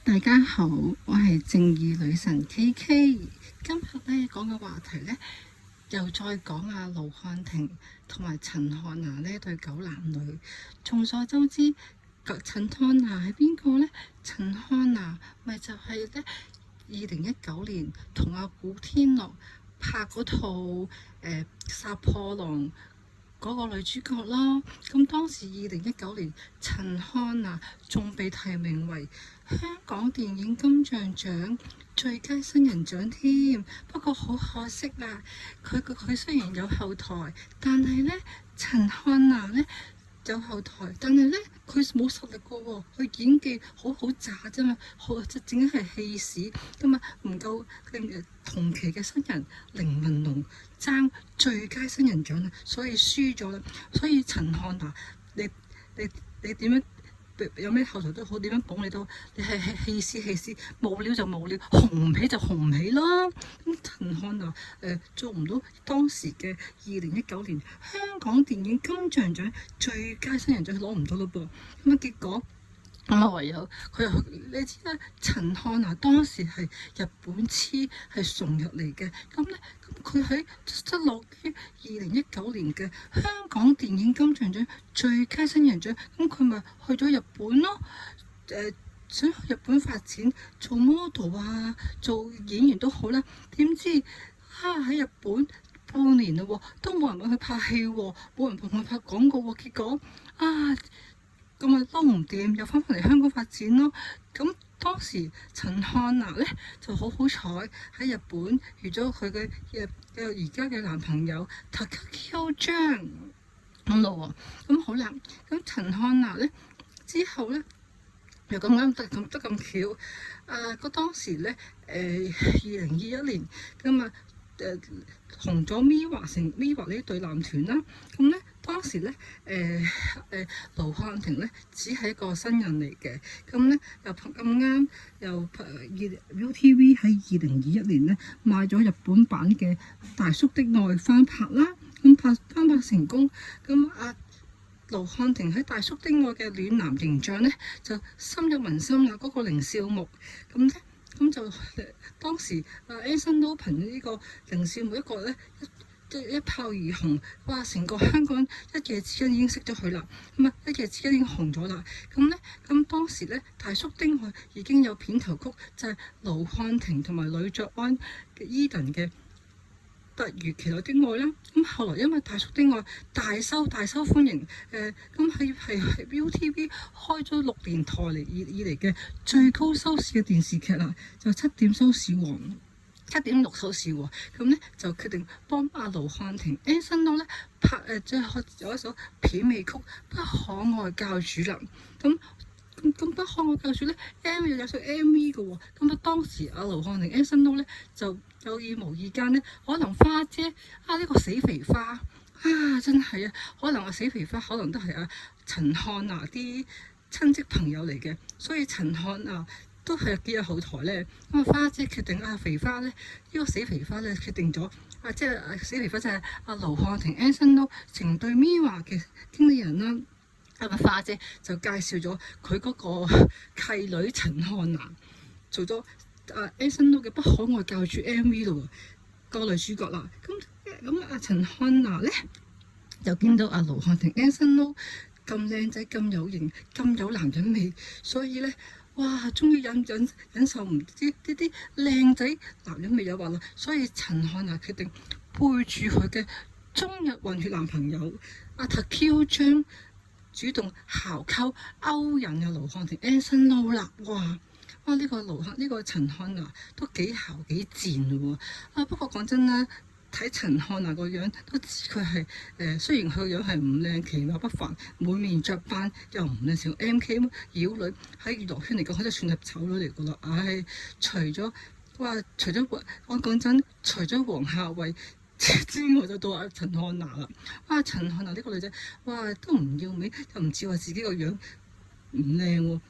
大家好，我係正義女神 KK。今日咧講嘅話題咧，又再講下盧瀚霆同埋陳漢娜呢對狗男女。眾所周知，陳漢娜係邊個呢？陳漢娜咪就係咧2019年同阿古天樂拍嗰套殺破狼嗰個女主角咯。咁當時2019年，陳漢娜仲被提名為香港電影金像獎最佳新人獎添。不過好可惜啦，佢雖然有後台，但係呢，陳漢娜呢有後台，但係呢，佢冇實力個喎，佢演技好渣啫嘛，淨係戲屎咁啊，唔夠同期嘅新人凌文龍爭最佳新人獎啊，所以輸咗啦。所以陳漢娜，你點樣？有咩後台都好，點樣捧你都，你係戲師，冇料就冇料，紅唔起就紅唔起咯。咁陳漢娜做唔到當時嘅2019年香港電影金像獎最佳新人獎，攞唔到咯噃。咁啊結果咁啊唯有佢又你知啦，陳漢娜當時係日本黐係崇入嚟嘅，咁咧佢喺失落於2019年嘅香港電影金像獎最佳新人獎，咁佢咪去咗日本咯？想去日本發展做 model 啊，做演員都好啦。點知喺日本半年嘞喎，都冇人揾佢拍戲喎，冇人同佢拍廣告喎，結果咁啊撈唔掂，又翻返嚟香港發展咯。咁當時陳漢娜咧就好彩喺日本遇咗佢嘅而家嘅男朋友 Takakio 張咁咯喎。咁好啦，咁陳漢娜咧之後咧又咁啱得咁巧個當時咧2021年咁啊紅咗 MIRROR 呢對男團啦。咁咧當時咧盧瀚霆咧只係一個新人嚟嘅，咁咧又咁啱又ViuTV 喺2021年咧買咗日本版嘅《大叔的愛》翻拍啦，咁翻拍成功，咁盧瀚霆喺《大叔的愛》嘅暖男形象咧就深入民心啦，嗰個凌少木咁咧。咁就當時Anson Lo憑呢個凌少木一個咧一炮而紅，哇！成個香港一夜之間已經識咗佢啦，一夜之間已經紅咗啦。咁當時咧大叔的愛已經有片頭曲，就係盧瀚霆同埋呂爵安嘅 Eden 嘅突如其來的愛啦。咁後來因為大叔的愛大受歡迎，咁係ViuTV 開咗6年台以嚟嘅最高收視嘅電視劇啦，就7.6收視喎。咁咧就決定幫阿盧瀚霆 Anson Lo 咧拍最後有一首片尾曲《不可愛教主》啦。咁不可愛教主咧 有首 MV 嘅喎。咁當時阿盧瀚霆 Anson Lo 咧就有意無意間咧，可能花姐呢個死肥花真係可能死肥花可能都係陳漢娜啲親戚朋友嚟嘅，所以陳漢娜都係幾有後台咧。咁花姐決定肥花咧，呢個死肥花咧決定咗即係死肥花就係阿盧瀚霆 Anson Lo 成對 MIRROR 嘅經理人啦。花姐就介紹咗佢嗰個契女陳漢娜做咗Anson Lo 嘅不可愛教主 MV 咯，個女主角啦。咁陳漢娜咧就見到盧瀚霆 Anson Lo 咁靚仔、咁有型、咁有男人味，所以咧終於忍受唔知呢啲靚仔男人味誘惑啦。所以陳漢娜決定背住佢嘅中日混血男朋友Takakio張主動姣溝勾引盧瀚霆 Anson Lo 啦。呢個陳漢娜都幾姣幾賤喎。不過講真啦，睇陳漢娜個樣都知佢係雖然佢個樣係唔靚，其貌不凡，滿面雀斑，又唔靚，成 MK 妖女，喺娛樂圈嚟講，佢就算係醜女嚟噶啦。除咗我講真，除咗黃夏蕙之外，就到陳漢娜啦。陳漢娜呢個女仔，都唔要面，又唔似話自己個樣唔靚喎。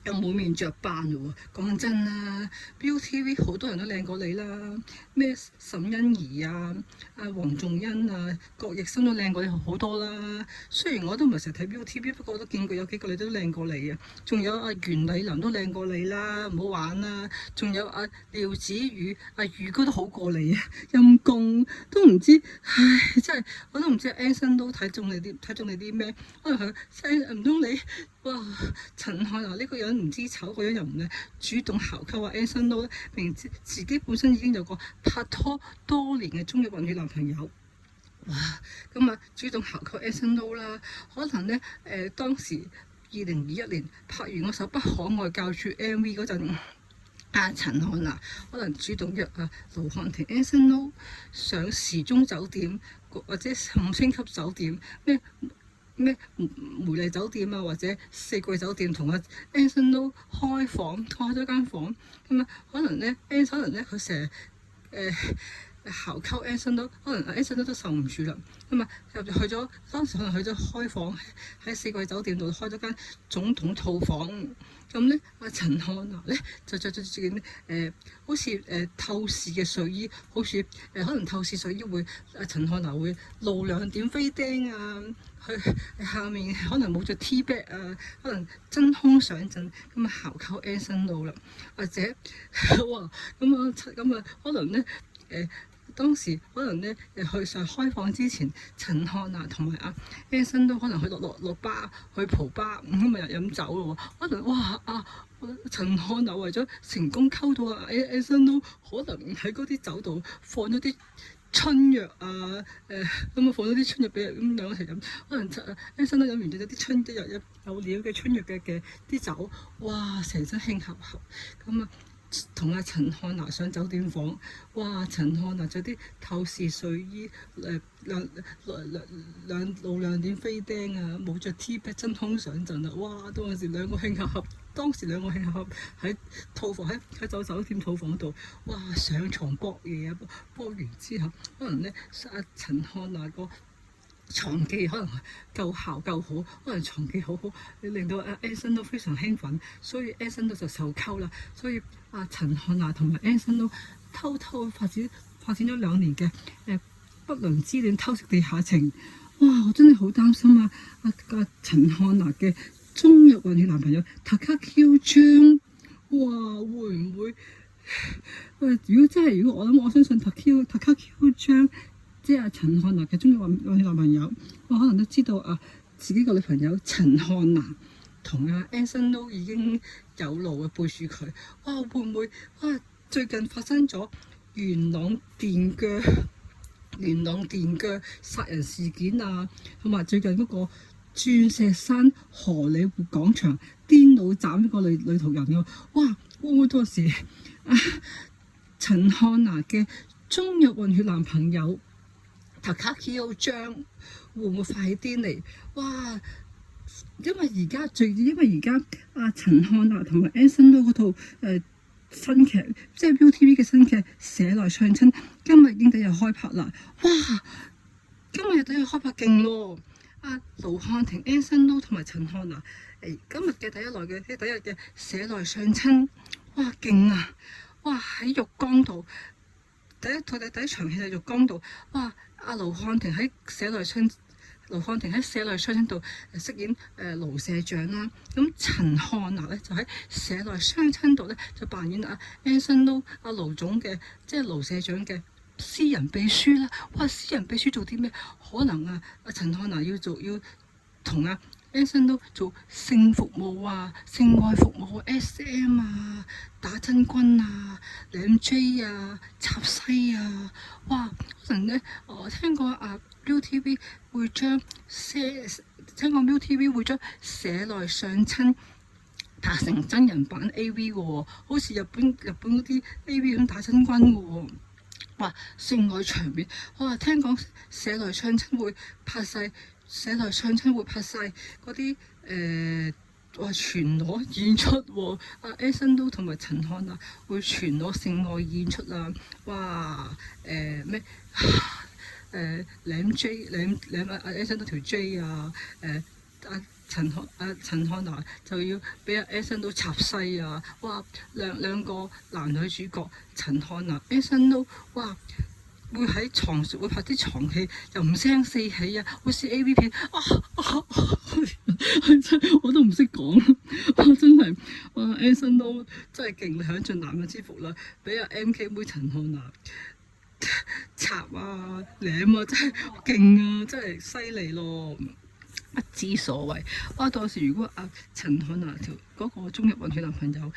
又滿面雀斑喎。講真啦，ViuTV 好多人都靚過你啦，咩沈欣宜啊、黃仲恩啊、郭奕森都靚過你好多啦。雖然我都唔係成日睇 ViuTV，不過我都見過有幾個女都靚過你啊。仲有袁澧林都靚過你啦，唔好玩啦。仲有廖子妤、宇哥都好過你啊，陰公都唔知，唉，真係我都唔知 Anson 都睇中你啲咩？可能佢唔通你？哇！陳漢娜呢個人唔知醜，個樣又唔靚，主動姣溝Anson Lo 咧，明知自己本身已經有個拍拖多年嘅中日混血男朋友，哇！咁主動姣溝Anson Lo 啦，可能咧當時2021年拍完嗰首不可愛教主 MV 嗰陣，陳漢娜可能主動約盧瀚霆 Anson Lo 上時鐘酒店或者5星級酒店咩梅麗酒店或者四季酒店同Anson Lo開咗間房，咁可能咧佢成日姣溝Anson Lo，可能Anson Lo都受唔住啦，咁當時可能去咗開房喺四季酒店度開咗間總統套房，咁咧陳漢娜咧就着住件好似透視嘅睡衣，好似可能透視睡衣會陳漢娜會露兩點飛釘佢下面可能冇着 T-back 可能真空上陣咁姣溝 Anson Lo 啦，或者哇咁可能咧當時可能咧去上開房之前，陳漢娜同埋Anson都可能去落巴去蒲吧，咁咪又飲酒咯喎，可能哇陳漢娜為咗成功溝到Anson都可能喺嗰啲酒度放咗啲春藥咁放咗啲春藥俾人咁兩個一齊飲，可能Anson都飲完咗啲春藥有料嘅春藥嘅啲酒，哇成身興合合咁同陳漢娜上酒店房，哇！陳漢娜着啲透視睡衣，露兩點飛釘冇着 T-back 真空上陣哇！當時兩個興合合喺套房喺酒店套房度，哇！上床搏嘢搏完之後，可能咧陳漢娜個床技可能夠姣夠好，可能床技好，令到Anson都非常興奮，所以Anson都就受溝啦。所以陳漢娜同埋Anson都偷偷發展咗2年嘅不倫之戀，偷食地下情。哇！我真係好擔心陳漢娜嘅中日混血男朋友 Taka Q 張，哇！會唔會？如果我相信 Taka Q 張。即係陳漢娜嘅中意混血男朋友，我可能都知道自己個女朋友陳漢娜同Anson Lo已經有路背住佢，哇會唔會最近發生咗元朗電鋸殺人事件同埋最近嗰個鑽石山荷里活廣場癲佬斬一個女途人哇會唔會到時陳漢娜嘅中日混血男朋友Taka 張會唔會快啲嚟？哇！因為而家陳漢娜同埋 Anson Lo嗰套新劇，即係 ViuTV 嘅新劇《社內相親》，今日已經第一日開拍啦！哇！今日第一日開拍勁喎！盧瀚霆、Anson Lo 同埋陳漢娜今日嘅第一日嘅《社內相親》，哇勁啊！哇喺浴缸度。第一場戲喺浴缸度，哇！盧瀚霆喺社內相親度飾演盧社長啦。咁陳漢娜咧就喺社內相親度咧就扮演Anson Lo 盧總嘅即係盧社長嘅私人秘書啦。哇！私人秘書做啲咩？可能陳漢娜要同Anson Lo做性服務性愛服務SM打真軍LMJ插西哇！可能咧我聽過ViuTV 會將社內相親拍成真人版 AV 嘅喎，好似日本嗰啲 AV 咁打真軍嘅喎。哇！性愛場面，聽講社內相親會拍晒嗰啲全裸演出喎，Anson Lo同埋陳漢娜會全裸性愛演出哇咩Anson Lo條 J 陳漢娜就要俾阿 Anson Lo 插西啊！哇，兩個男女主角陳漢娜 Anson Lo 哇〜會喺床上會拍啲床戲，又唔聲四起啊！好似 A.V. 片真我都唔識講哇！真係哇 Anson Lo 真係勁，享盡男人之福啦！俾阿 M.K. 妹陳漢娜插啊舐啊，真係勁啊！真係犀利咯，不知所謂。哇！到時如果阿陳漢娜嗰個中日混血男朋友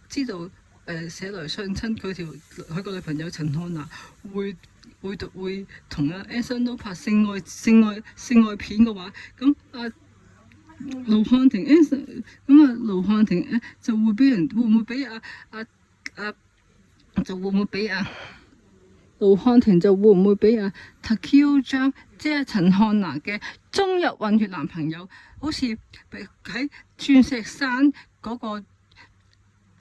知道。寫來相親佢個女朋友陳漢娜會同阿 Anson Lo 拍性愛片嘅話，咁盧瀚霆 Anson 咁盧瀚霆就會俾人會唔會俾就會唔會俾盧瀚霆就會唔會俾Takeo Cheung 即係陳漢娜嘅中日混血男朋友，好似喺鑽石山嗰個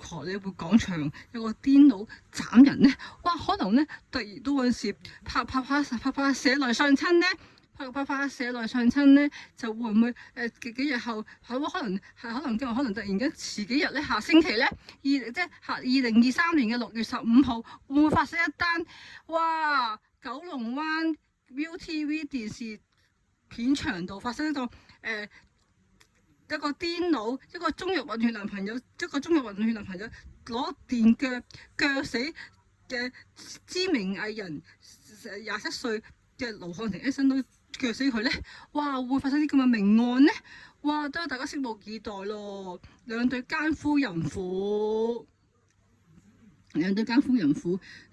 荷里活廣場有個癲佬斬人呢？哇！可能呢，突然都嗰陣時拍寫來相親呢？拍寫來相親呢，就會唔會幾日後可能突然間遲幾日呢？下星期呢，即係2023年嘅6月15號會唔會發生一單？哇！九龍灣 ViuTV 電視片場度發生一個一個癲佬，一個中日混血男朋友攞電鋸死嘅知名藝人27歲嘅盧瀚霆 Anson Lo 鋸死佢呢？哇！會發生啲咁嘅命案呢？哇！都大家拭目以待咯。兩對奸夫淫婦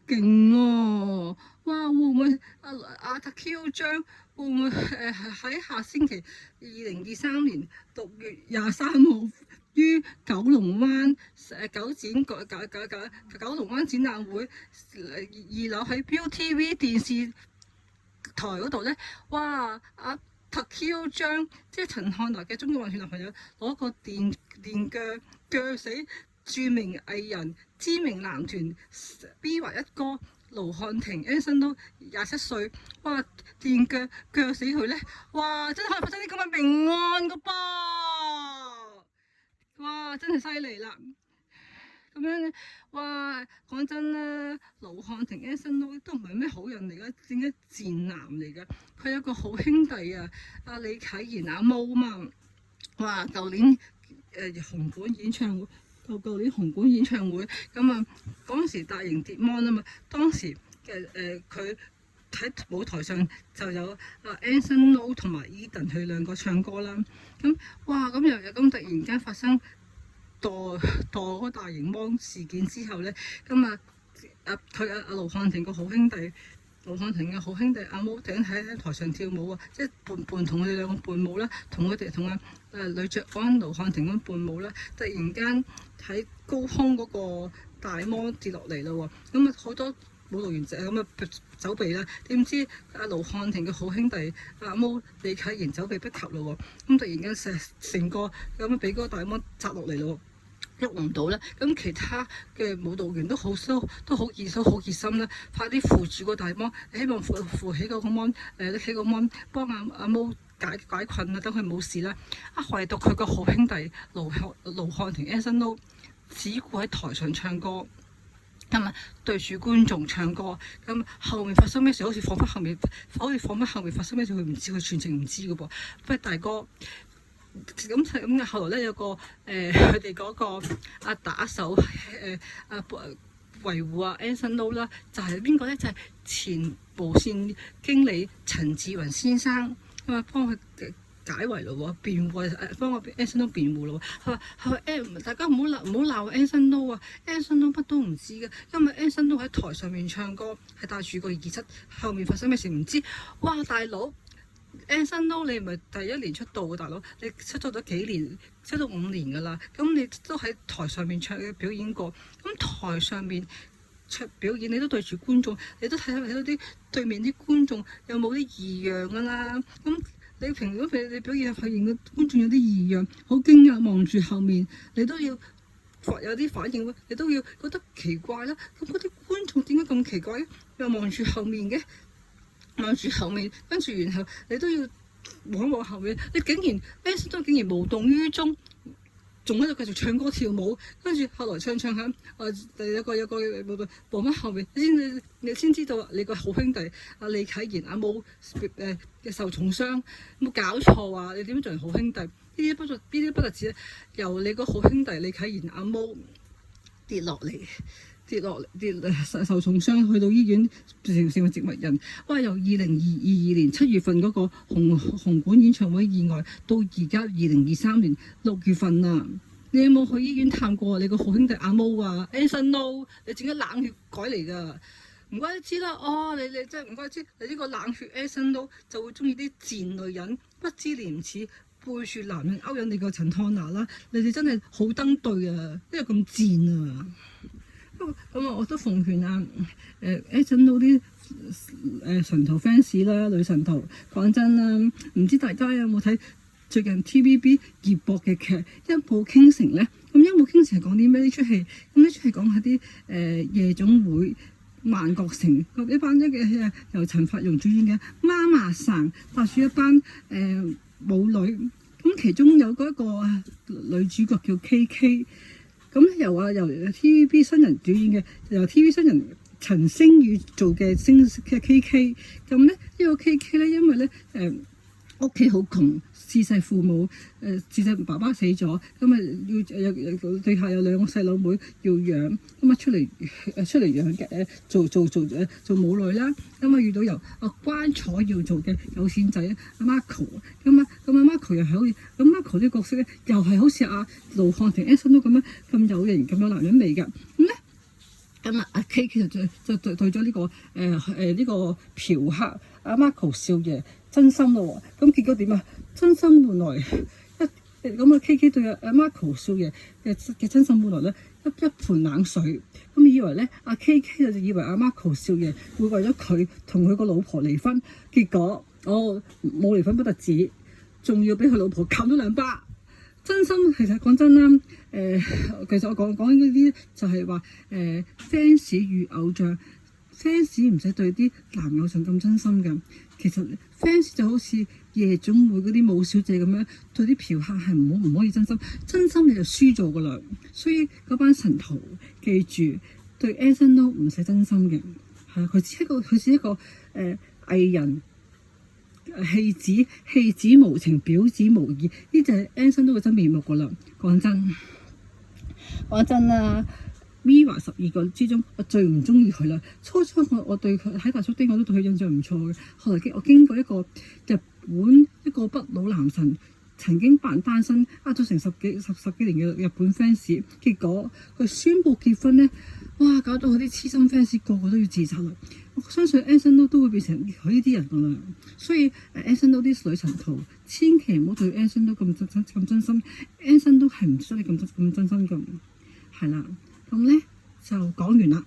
勁喎！哇！會唔會阿 Takeo Cheung 會唔會喺下星期2023年6月23號於九龍灣九龍灣展覽會2樓喺 ViuTV 電視台嗰度呢？哇！Takeo Cheung 即係陳漢娜嘅中日混血男朋友攞個電鋸死著名藝人知名男團 BY 一哥盧瀚霆 Anson Lo 27歲，哇！電鋸死佢呢？哇！真係可能發生啲咁嘅命案噶噃，哇！真係犀利啦！咁樣哇！講真啦，盧瀚霆 Anson Lo 都唔係咩好人嚟噶，點解賤男嚟噶？佢有個好兄弟啊，阿李啟賢阿毛嘛，哇！舊年紅館演唱會。舊年紅館演唱會咁啊，嗰陣時大型碟 mon 啊嘛，當時嘅佢喺舞台上就有Anson Lo 同埋 Edan 佢兩個唱歌啦。咁哇，咁又咁突然間發生墮嗰大型 mon 事件之後咧，咁佢盧瀚霆個好兄弟。盧瀚霆嘅好兄弟阿毛突然喺台上跳舞啊，即係伴同佢哋兩個伴舞啦，同女爵安盧瀚霆咁伴舞啦，突然間喺高空嗰個大摩跌落嚟啦，咁好多舞蹈員就咁走避啦，點知盧瀚霆嘅好兄弟阿毛李啟賢走避不及啦，咁突然間成個咁俾嗰個大摩砸落嚟咯。喐唔到咧，咁其他嘅舞蹈員都好熱心啦，快啲扶住個大芒，希望扶起個芒，拎起個芒幫阿毛解困啊，等佢冇事啦。唯獨佢個好兄弟盧瀚霆 Anson Lo 只顧喺台上唱歌，咁啊對住觀眾唱歌，咁後面發生咩事？好似彷彿後面發生咩事，佢唔知，佢全程唔知嘅噃。不過大哥。咁後來咧有個佢哋嗰個打手維護Anson Lo 啦，就係邊個咧？就係前無線經理陳志雲先生，咁啊幫佢解圍咯，辯護幫我Anson Lo辯護咯。佢話大家唔好鬧Anson Lo啊，Anson Lo乜都唔知嘅，因為Anson Lo喺台上面唱歌係帶住個耳塞，後面發生咩事唔知。哇，大佬！Anson Lo 你唔係第一年出道嘅大佬，你出咗幾年，出到5年噶啦，咁你都喺台上面表演過，咁台上面表演你都對住觀眾，你都睇到啲對面啲觀眾有冇啲異樣噶啦，咁你平時你表演發現嘅觀眾有啲異樣，好驚訝望住後面，你都要有啲反應喎，你都要覺得奇怪啦，咁嗰啲觀眾點解咁奇怪嘅？又望住後面嘅？望住後面，跟住然後你都要望後面，你竟然 Anson 都竟然無動於衷，仲喺度繼續唱歌跳舞，跟住後來唱下，有個望翻後面，你先知道你個好兄弟阿李啟賢阿毛嘅受重傷，冇搞錯啊！你點樣做人好兄弟？呢啲不特止由你個好兄弟李啟賢阿毛跌落嚟，受重傷，去到醫院成為植物人。哇！由2022年7月份嗰個紅館演唱會意外，到而家2023年6月份啊！你有冇去醫院探過你個好兄弟阿毛啊 ？Anson Lo， 你整咗冷血改嚟㗎，唔怪得知啦。哦，你真係唔怪得知，你呢個冷血 Anson Lo就會中意啲賤女人，不知廉恥，背住男人勾引你個陳漢娜啦。你哋真係好登對啊，因為咁賤啊！咁我都奉勸Anson Lo啲神徒 fans 啦，女神徒，講真啦，唔知大家有冇睇最近 TVB 熱播嘅劇《一步傾城》咧？咁《一步傾城》係講啲咩？呢出戲咁呢出戲講下啲夜總會萬國城一班嘅由陳法蓉主演嘅媽媽生帶住一班舞女，咁其中有嗰一個女主角叫 KK。咁由 TVB 新人主演嘅，由 TV 新人陳星宇做嘅嘅 KK。咁咧呢個 KK 咧，因為咧屋企好窮，自細父母自細爸爸死咗，咁啊要地下有2個細佬妹要養，咁啊出嚟養嘅做母女啦。咁啊遇到由關楚耀做嘅有錢仔阿 Marco， 咁啊 Marco 又係好似咁 Marco 啲角色咧，又係好似阿盧瀚霆 Anson 都咁有型咁有男人味㗎。咁咧咁啊阿 K 其實就對咗呢個嫖客阿 Marco 少爺真心咯喎，咁結果點啊？真心換來咁啊 KK 對阿 Marco 少爺嘅真心換來咧一盆冷水，咁以為咧阿 KK 就以為阿 Marco 少爺會為咗佢同佢個老婆離婚，結果冇離婚不特止，仲要俾佢老婆冚咗2巴。真心其實講真啦，其實我講呢啲就係話fans 與偶像。fans 唔使對啲男偶像咁真心㗎，其實 fans 就好似夜總會嗰啲舞小姐咁樣，對啲嫖客係唔可以真心，真心你就輸咗㗎啦。所以嗰班神徒記住，對 Anson Lo 唔使真心嘅，係佢只係一個藝人，戲子無情，婊子無義，呢就係 Anson Lo嘅真面目㗎啦。講真啦。Mirror 12個之中，我最唔中意佢啦。初我對佢喺大叔丁我都對佢印象唔錯嘅。後來我經過一個日本一個不老男神，曾經扮單身呃咗成十幾年嘅日本 fans， 結果佢宣布結婚咧，哇！搞到佢啲痴心 fans 個個都要自殺啦。我相信 Anson Lo 都會變成佢呢啲人噶啦。所以Anson Lo 啲女神徒，千祈唔好對 Anson Lo 咁真心。Anson Lo 係唔需要你咁真心咁，係啦。咁咧就講完啦。